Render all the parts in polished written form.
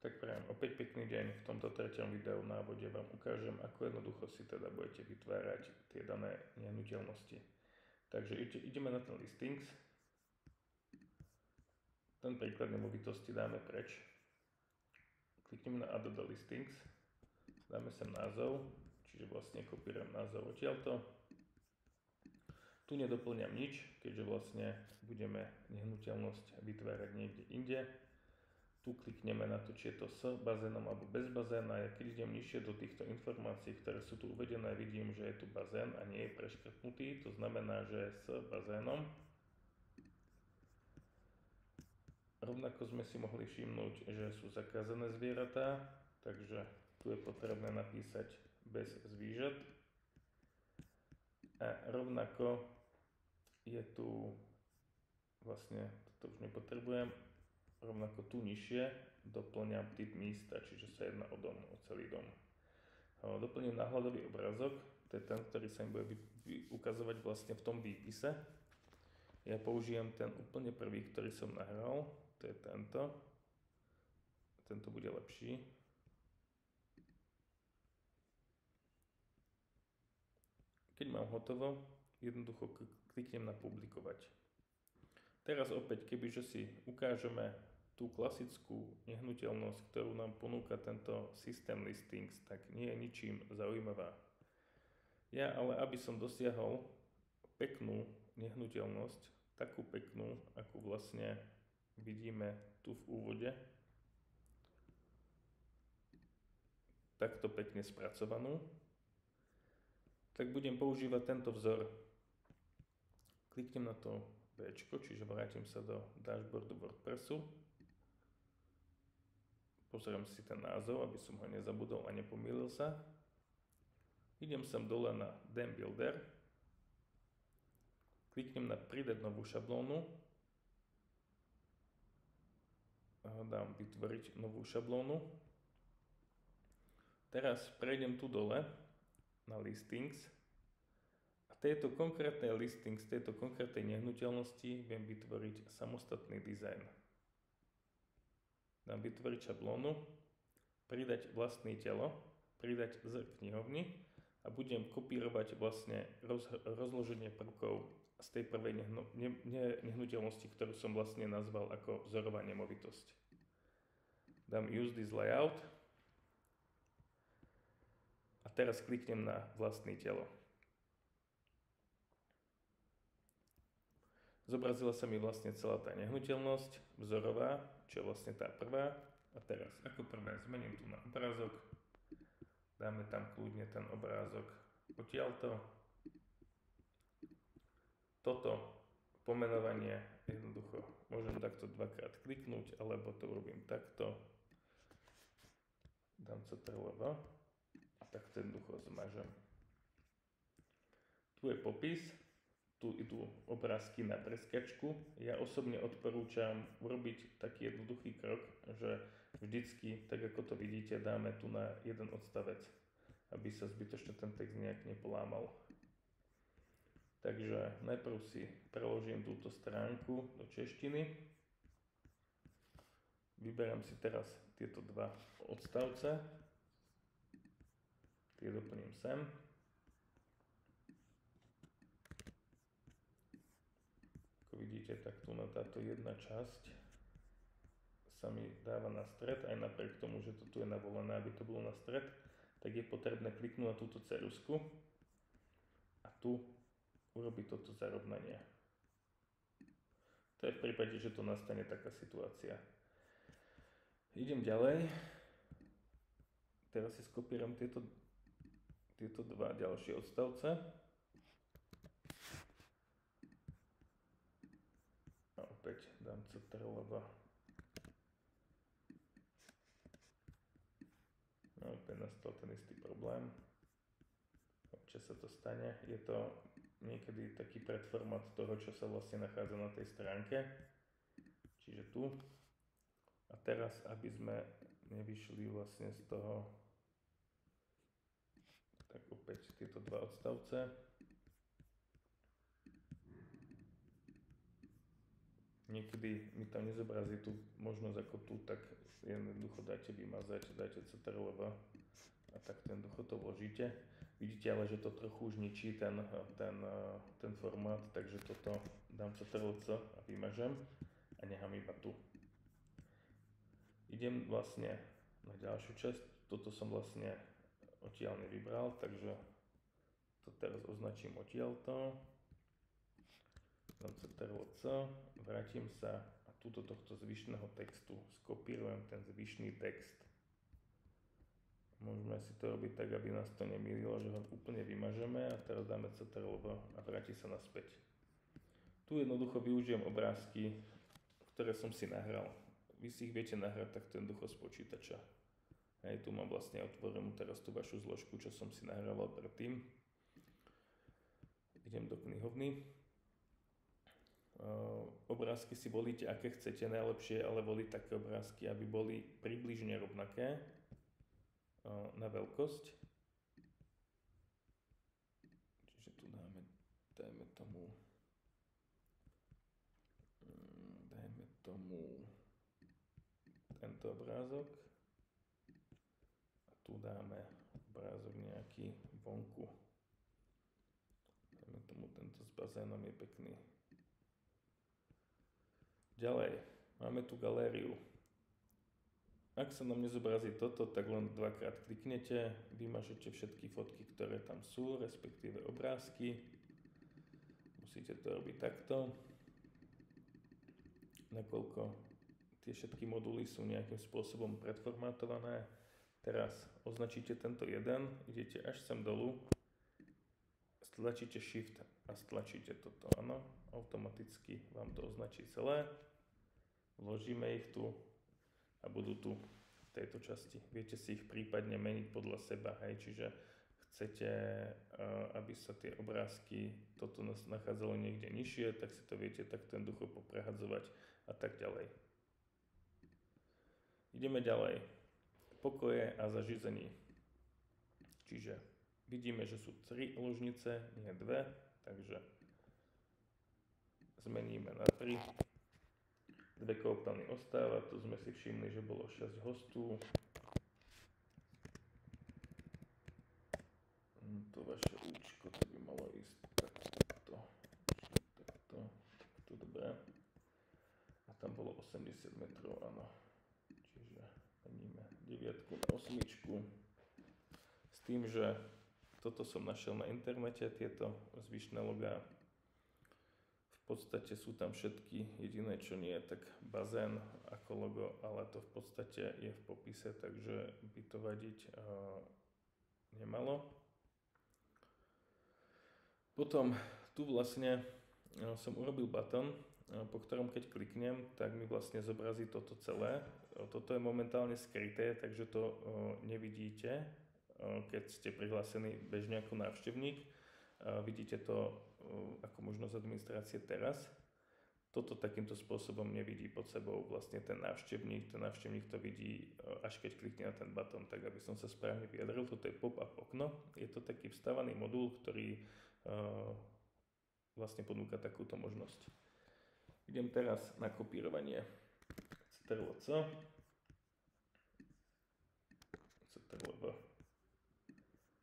Tak prajem opäť pekný deň. V tomto treťom videu návode vám ukážem, ako jednoducho si teda budete vytvárať tie dané nehnuteľnosti. Takže ideme na ten listings. Ten príklad nemovitosti dáme preč. Klikneme na add the listings. Dáme sem názov, čiže vlastne kopírujem názov odtiaľto. Tu nedoplňam nič, keďže vlastne budeme nehnuteľnosť vytvárať niekde inde. Tu klikneme na to, či je to s bazénom alebo bez bazéna. Ja keď idem nižšie do týchto informácií, ktoré sú tu uvedené, vidím, že je tu bazén a nie je preškrtnutý. To znamená, že je s bazénom. Rovnako sme si mohli všimnúť, že sú zakázané zvieratá, takže tu je potrebné napísať bez zvířat. A rovnako je tu, vlastne toto už nepotrebujem, rovnako tu nižšie doplňam typ místa, čiže sa jedná o dom, o celý dom. Doplním náhľadový obrázok, to je ten, ktorý sa mi bude ukazovať vlastne v tom výpise. Ja použijem ten úplne prvý, ktorý som nahral, to je tento. Tento bude lepší. Keď mám hotovo, jednoducho kliknem na publikovať. Teraz opäť, kebyže si ukážeme tú klasickú nehnuteľnosť, ktorú nám ponúka tento systém listings, tak nie je ničím zaujímavá. Ja ale, aby som dosiahol peknú nehnuteľnosť, takú peknú, akú vlastne vidíme tu v úvode, takto pekne spracovanú, tak budem používať tento vzor. Kliknem na to B, čiže vrátim sa do dashboardu WordPressu. Pozriem si ten názov, aby som ho nezabudol a nepomýlil sa. Idem sem dole na Theme Builder. Kliknem na pridať novú šablónu. Dám vytvoriť novú šablónu. Teraz prejdem tu dole na listings. A tejto konkrétnej listings, tejto konkrétnej nehnuteľnosti viem vytvoriť samostatný dizajn. Dám vytvoriť šablónu, pridať vlastné telo, pridať z knihovny a budem kopírovať vlastne rozloženie prvkov z tej prvej nehnuteľnosti, ktorú som vlastne nazval ako vzorová nemovitosť. Dám use this layout a teraz kliknem na vlastné telo. Zobrazila sa mi vlastne celá tá nehnuteľnosť, vzorová, čo je vlastne tá prvá. A teraz ako prvé zmením tu na obrázok. Dáme tam kľudne ten obrázok odtiaľto. Toto pomenovanie jednoducho môžem takto dvakrát kliknúť, alebo to urobím takto. Dám Ctrl+V a takto jednoducho zmažem. Tu je popis. Tu idú obrázky na preskačku. Ja osobne odporúčam urobiť taký jednoduchý krok, že vždycky, tak ako to vidíte, dáme tu na jeden odstavec, aby sa zbytočne ten text nejak nepolámal. Takže najprv si preložím túto stránku do češtiny. Vyberám si teraz tieto dva odstavce. Tie doplním sem. Vidíte, tak tu na táto jedna časť sa mi dáva na stred, aj napriek tomu, že to tu je navolené, aby to bolo na stred, tak je potrebné kliknúť na túto ceruzku a tu urobiť toto zarovnanie. To je v prípade, že to nastane taká situácia. Idem ďalej. Teraz si skopíram tieto dva ďalšie odstavce. Opäť dám Ctrl+V. No, opäť nastal ten istý problém. Občas sa to stane. Je to niekedy taký predformát toho, čo sa vlastne nachádza na tej stránke. Čiže tu. A teraz, aby sme nevyšli vlastne z toho, tak opäť tieto dva odstavce. niekedy mi tam nezobrazí tú možnosť ako tu, tak jednoducho dáte vymazať, dáte Ctrl+V a takto jednoducho to vložíte. Vidíte ale, že to trochu už ničí ten formát, takže toto dám Ctrl+C a vymažem a nechám iba tu. Idem vlastne na ďalšiu časť, toto som vlastne odtiaľ nevybral, takže to teraz označím odtiaľto. Dám Ctrl+C, vrátim sa a túto tohto zvyšného textu skopírujem ten zvyšný text. Môžeme si to robiť tak, aby nás to nemýlilo, že ho úplne vymažeme a teraz dáme Ctrl+V a vráti sa naspäť. Tu jednoducho využijem obrázky, ktoré som si nahral. Vy si ich viete nahrať takto jednoducho z počítača. Hej, tu mám vlastne otvorenú teraz tú vašu zložku, čo som si nahrával predtým. Idem do knihovny. Obrázky si volíte, aké chcete, najlepšie ale voliť také obrázky, aby boli približne rovnaké na veľkosť. Čiže tu dajme tomu tento obrázok a tu dáme obrázok nejaký vonku. Dajme tomu tento s bazénom je pekný. Ďalej, máme tu galériu. Ak sa nám nezobrazí toto, tak len dvakrát kliknete, vymažete všetky fotky, ktoré tam sú, respektíve obrázky. Musíte to robiť takto. Nakoľko tie všetky moduly sú nejakým spôsobom predformátované. Teraz označíte tento jeden, idete až sem dolu, stlačíte Shift a stlačíte toto, áno, automaticky vám to označí celé. Vložíme ich tu a budú tu v tejto časti. Viete si ich prípadne meniť podľa seba, hej, čiže chcete, aby sa tie obrázky toto nachádzalo niekde nižšie, tak si to viete takto jednoducho poprehadzovať a tak ďalej. Ideme ďalej. Pokoje a zařízení. Čiže vidíme, že sú 3 ložnice, nie 2, takže zmeníme na 3. 2 koupelny ostáva, tu sme si všimli, že bolo 6 hostů. To vaše účko, to by malo ísť takto, dobre. A tam bolo 80 metrov, áno. Čiže meníme 9 na 8. S tým, že toto som našiel na internete, tieto zvyšné logá. V podstate sú tam všetky, jediné čo nie je tak bazén ako logo, ale to v podstate je v popise, takže by to vadiť nemalo. Potom tu vlastne som urobil button, po ktorom keď kliknem, tak mi vlastne zobrazí toto celé. Toto je momentálne skryté, takže to nevidíte, keď ste prihlásení bežne ako návštevník. Vidíte to ako možnosť administrácie teraz. Toto takýmto spôsobom nevidí pod sebou vlastne ten návštevník to vidí až keď klikne na ten button, tak aby som sa správne vyjadril. Toto je pop-up okno, je to taký vstávaný modul, ktorý vlastne ponúka takúto možnosť. Idem teraz na kopírovanie. Ctrl+C, Ctrl+V,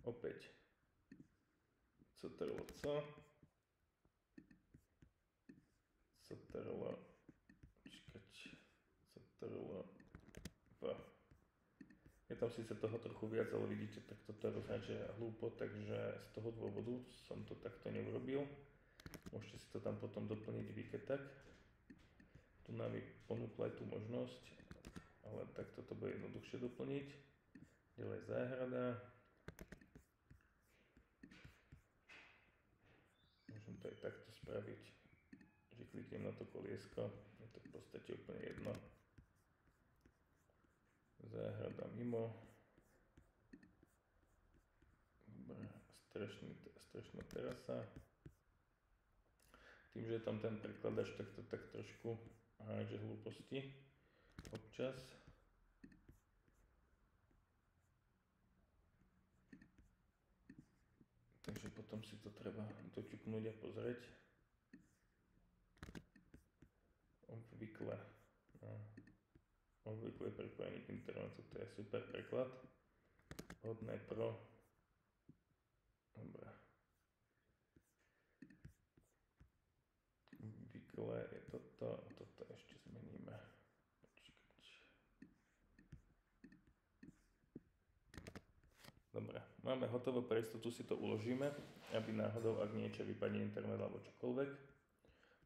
opäť Ctrl+C, Ctrl+V. Je tam síce toho trochu viac, ale vidíte, tak toto rozhádže hlúpo, takže z toho dôvodu som to takto neurobil. Môžete si to tam potom doplniť vy keď tak. Tu nám ponúkla aj tú možnosť, ale takto to bude jednoduchšie doplniť. Ďalej záhrada. Môžem to aj takto spraviť, že kliknem na to koliesko, je to v podstate úplne jedno. Záhrada mimo. Dobre, strešná terasa. Tým, že je tam ten prekladač, tak to tak trošku hádže hlúposti občas. Takže potom si to treba doťuknúť a pozrieť. obvykle pripojenie k internetu, to je super preklad. Vhodné pro. Dobre. Obvykle je toto ešte zmeníme. Dobre, máme hotovo, pre istotu si to uložíme, aby náhodou, ak niečo vypadne internet alebo čokoľvek.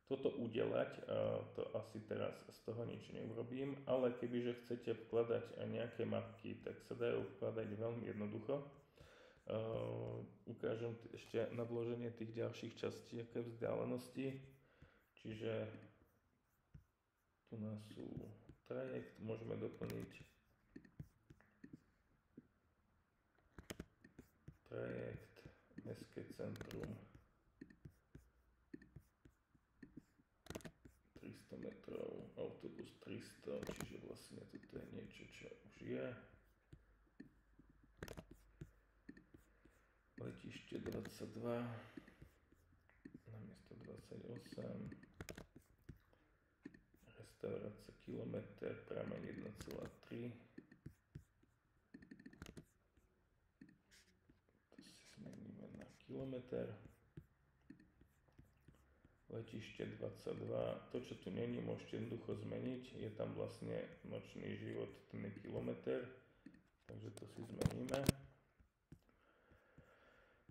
Toto udelať, to asi teraz z toho nič neurobím, ale kebyže chcete vkladať nejaké mapky, tak sa dajú vkladať veľmi jednoducho. Ukážem ešte na vloženie tých ďalších častí, aké vzdialenosti. Čiže tu nás sú trajekt, môžeme doplniť trajekt, mestské centrum, 300 metrov, autobus 300, čiže vlastne toto je niečo, čo už je. Letište 22, namiesto 28, restaurácia kilometr, prameň 1,3. To si zmeníme na kilometr. Letište 22, to čo tu není, môžete jednoducho zmeniť, je tam vlastne nočný život, ten je kilometr, takže to si zmeníme.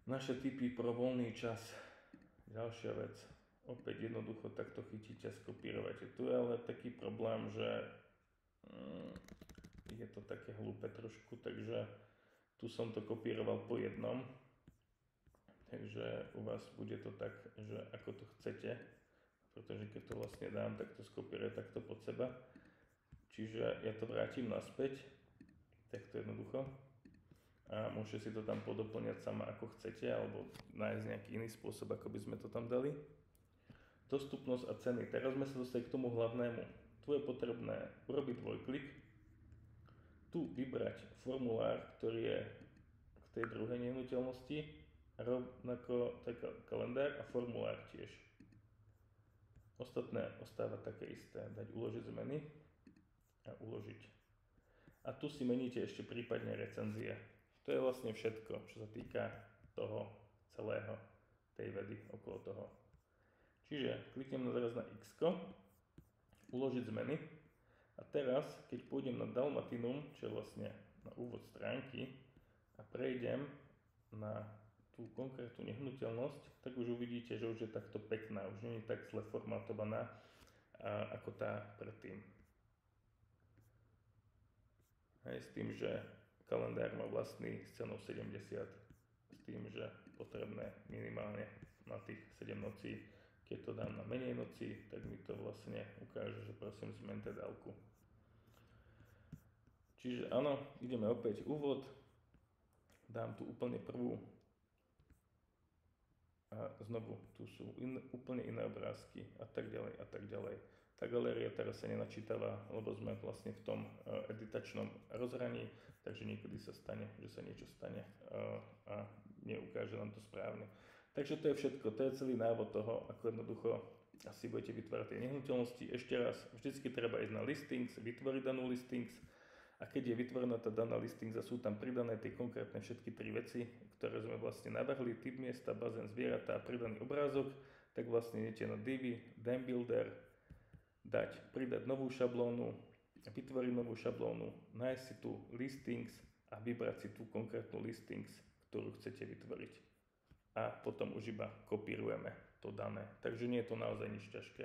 Naše tipy pro voľný čas, ďalšia vec, opäť jednoducho takto chytíte, skopírovate. Tu je ale taký problém, že je to také hlúpe trošku, takže tu som to kopíroval po jednom. Takže u vás bude to tak, že ako to chcete, pretože keď to vlastne dám, tak to skopíruje takto pod seba. Čiže ja to vrátim naspäť, takto jednoducho. A môžete si to tam podoplňať sama ako chcete, alebo nájsť nejaký iný spôsob, ako by sme to tam dali. Dostupnosť a ceny. Teraz sme sa dostali k tomu hlavnému. Tu je potrebné urobiť dvojklik, tu vybrať formulár, ktorý je k tej druhej nehnuteľnosti, rovnako kalendár a formulár tiež. Ostatné ostáva také isté. Dať uložiť zmeny a uložiť. A tu si meníte ešte prípadne recenzie. To je vlastne všetko, čo sa týka toho celého, tej vedy okolo toho. Čiže kliknem teraz na X, uložiť zmeny a teraz, keď pôjdem na Dalmatinum, čo je vlastne na úvod stránky a prejdem na tú konkrétnu nehnuteľnosť, tak už uvidíte, že už je takto pekná, už nie je tak zle formatovaná ako tá predtým. Hej, s tým, že kalendár má vlastný s cenou 70, s tým, že potrebné minimálne na tých 7 nocí. Keď to dám na menej noci, tak mi to vlastne ukáže, že prosím zmente dávku. Čiže áno, ideme opäť úvod, dám tu úplne prvú a znovu tu sú úplne iné obrázky a tak ďalej a tak ďalej. Tá galéria teraz sa nenačítava, lebo sme vlastne v tom editačnom rozhraní, takže niekedy sa stane, že sa niečo stane a neukáže nám to správne. Takže to je všetko, to je celý návod toho, ako jednoducho asi budete vytvárať tie nehnuteľnosti. Ešte raz, vždycky treba ísť na listings, vytvoriť danú listings a keď je vytvorená tá daná listings a sú tam pridané tie konkrétne všetky tri veci, ktoré sme vlastne navrhli, typ miesta, bazén, zvieratá a pridaný obrázok, tak vlastne idete na Divi, Dam Builder, pridať novú šablónu, vytvoriť novú šablónu, nájsť si tu listings a vybrať si tú konkrétnu listings, ktorú chcete vytvoriť. A potom už iba kopírujeme to dané. Takže nie je to naozaj nič ťažké.